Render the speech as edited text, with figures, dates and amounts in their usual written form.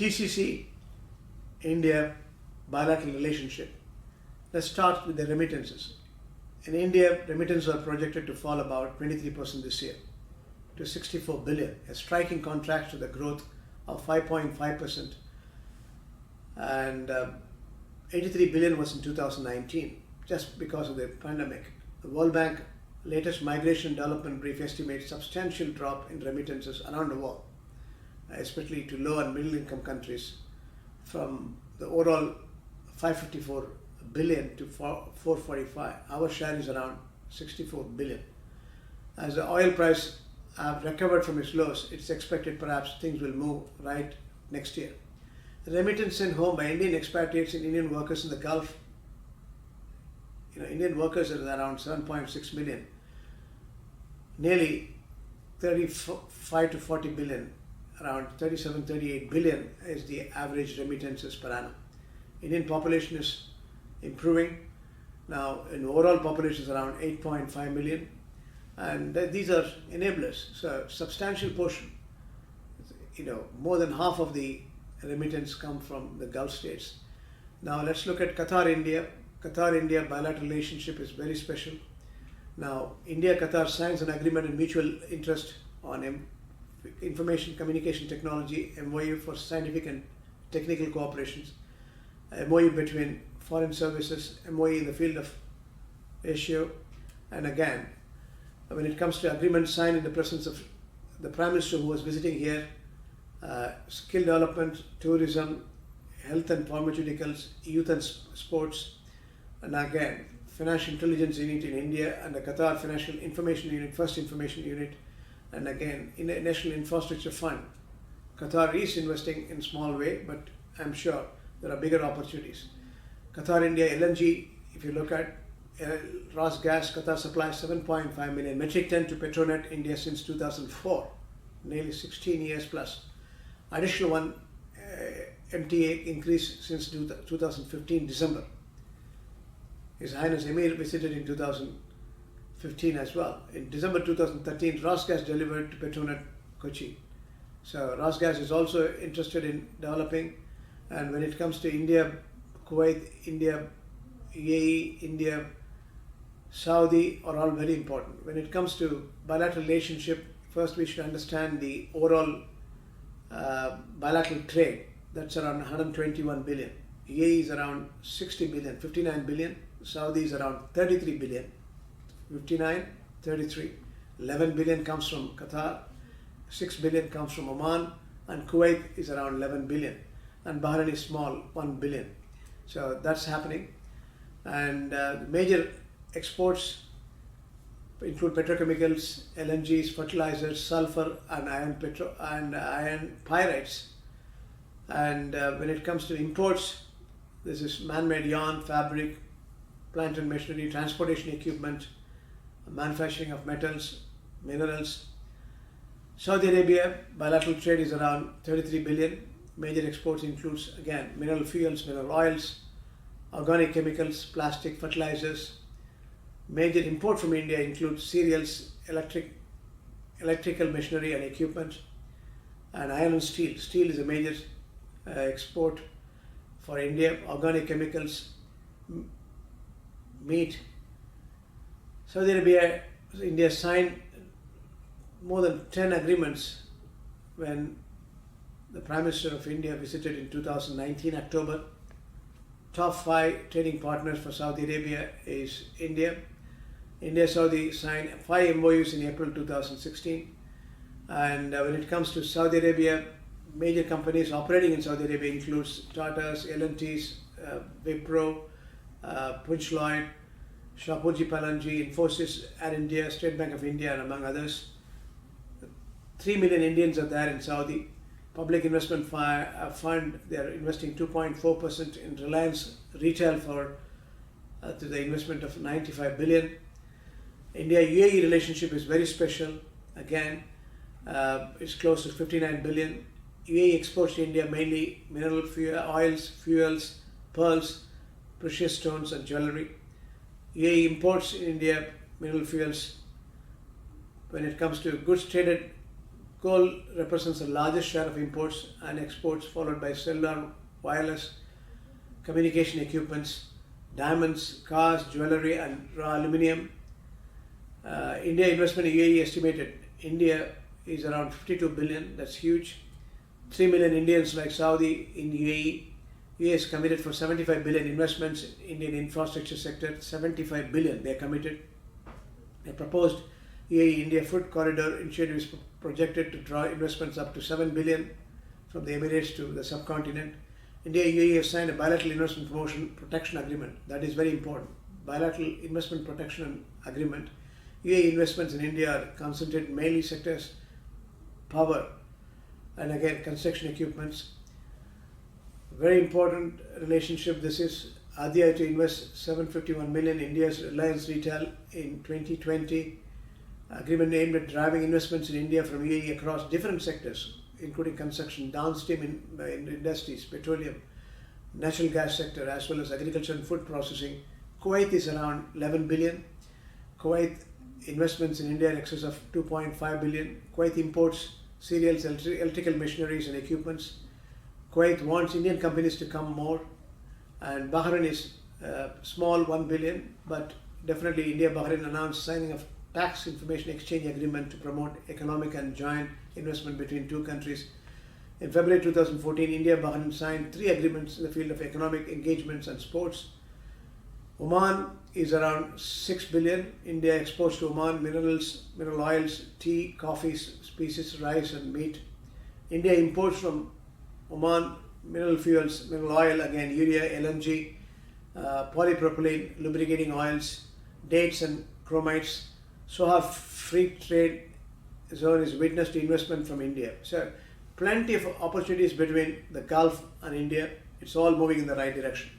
GCC, India bilateral relationship. Let's start with the remittances. In India, remittances are projected to fall about 23% this year to 64 billion, a striking contrast to the growth of 5.5%, and 83 billion was in 2019, just because of the pandemic. The World Bank latest migration development brief estimates substantial drop in remittances around the world, especially to low and middle income countries, from the overall 554 billion to 445. Our share is around 64 billion. As the oil price have recovered from its lows, it's expected perhaps things will move right next year. The remittance sent home by Indian expatriates and Indian workers in the Gulf, Indian workers are around 7.6 million, nearly 35 to 40 billion, around 37-38 billion is the average remittances per annum. Indian population is improving. Now, in overall population is around 8.5 million, and these are enablers. So, substantial portion, more than half of the remittance come from the Gulf states. Now, let's look at Qatar-India. Qatar-India bilateral relationship is very special. Now, India-Qatar signs an agreement in mutual interest on information communication technology, MOU for scientific and technical cooperations, MOU between foreign services, MOU in the field of ratio, and again, when it comes to agreement signed in the presence of the Prime Minister who was visiting here, skill development, tourism, health and pharmaceuticals, youth and sports, and again, Financial Intelligence Unit in India and the Qatar Financial Information Unit, First Information Unit, and again, in the National Infrastructure Fund. Qatar is investing in a small way, but I'm sure there are bigger opportunities. Qatar-India LNG, if you look at Ras Gas, Qatar supplies 7.5 million metric ton to Petronet India since 2004, nearly 16 years plus. Additional one MTA increase since 2015 December. His Highness Emir visited in 2015 as well. In December 2013, Ras Gas delivered to Petronet Kochi. So Ras Gas is also interested in developing, and when it comes to India, Kuwait, India, UAE, India, Saudi are all very important. When it comes to bilateral relationship, first we should understand the overall bilateral trade. That's around 121 billion. UAE is around 60 billion, 59 billion. Saudi is around 33 billion, 59, 33. 11 billion comes from Qatar, 6 billion comes from Oman, and Kuwait is around 11 billion. And Bahrain is small, 1 billion. So that's happening. And major exports include petrochemicals, LNGs, fertilizers, sulfur, and iron pyrites. And when it comes to imports, this is man-made yarn, fabric, plant and machinery, transportation equipment, manufacturing of metals, minerals. Saudi Arabia bilateral trade is around 33 billion. Major exports includes again mineral fuels, mineral oils, organic chemicals, plastic, fertilizers. Major import from India includes cereals, electrical machinery and equipment, and iron and steel. Steel is a major export for India. Organic chemicals, meat. Saudi Arabia, India signed more than 10 agreements when the Prime Minister of India visited in 2019 October. Top 5 trading partners for Saudi Arabia is India. India-Saudi signed 5 MOUs in April 2016. And when it comes to Saudi Arabia, major companies operating in Saudi Arabia includes Tata's, L&T's, Wipro, Punch Lloyd, Shapoorji Pallonji, Infosys, Air India, State Bank of India, and among others. 3 million Indians are there in Saudi. Public Investment Fund, they are investing 2.4% in Reliance Retail to the investment of 95 billion. India-UAE relationship is very special. Again, it's close to 59 billion. UAE exports to India mainly mineral oils, fuels, pearls, precious stones and jewelry. UAE imports in India mineral fuels. When it comes to goods traded, Coal represents the largest share of imports and exports, followed by cellular, wireless, communication equipments, diamonds, cars, jewelry, and raw aluminium. India investment in UAE estimated. India is around 52 billion. That's huge. 3 million Indians like Saudi in UAE. UAE is committed for 75 billion investments in Indian infrastructure sector. 75 billion they are committed. A proposed UAE-India Food Corridor initiative is projected to draw investments up to 7 billion from the Emirates to the subcontinent. India and UAE have signed a bilateral investment protection agreement. That is very important. Bilateral investment protection agreement. UAE investments in India are concentrated in mainly sectors, power, and again construction equipments. Very important relationship this is. ADIA to invest 751 million in India's Reliance Retail in 2020. Agreement aimed at driving investments in India from UAE across different sectors, including construction, downstream in industries, petroleum, natural gas sector, as well as agriculture and food processing. Kuwait is around 11 billion. Kuwait investments in India in excess of 2.5 billion. Kuwait imports cereals, electrical machineries and equipments. Kuwait wants Indian companies to come more. And Bahrain is small, 1 billion, but definitely India-Bahrain announced signing of tax information exchange agreement to promote economic and joint investment between two countries. In February 2014, India-Bahrain signed 3 agreements in the field of economic engagements and sports. Oman is around 6 billion. India exports to Oman minerals, mineral oils, tea, coffee, species, rice and meat. India imports from Oman mineral fuels, mineral oil, again urea, LNG, polypropylene, lubricating oils, dates and chromites. Soha free trade zone is witness to investment from India. So plenty of opportunities between the Gulf and India. It's all moving in the right direction.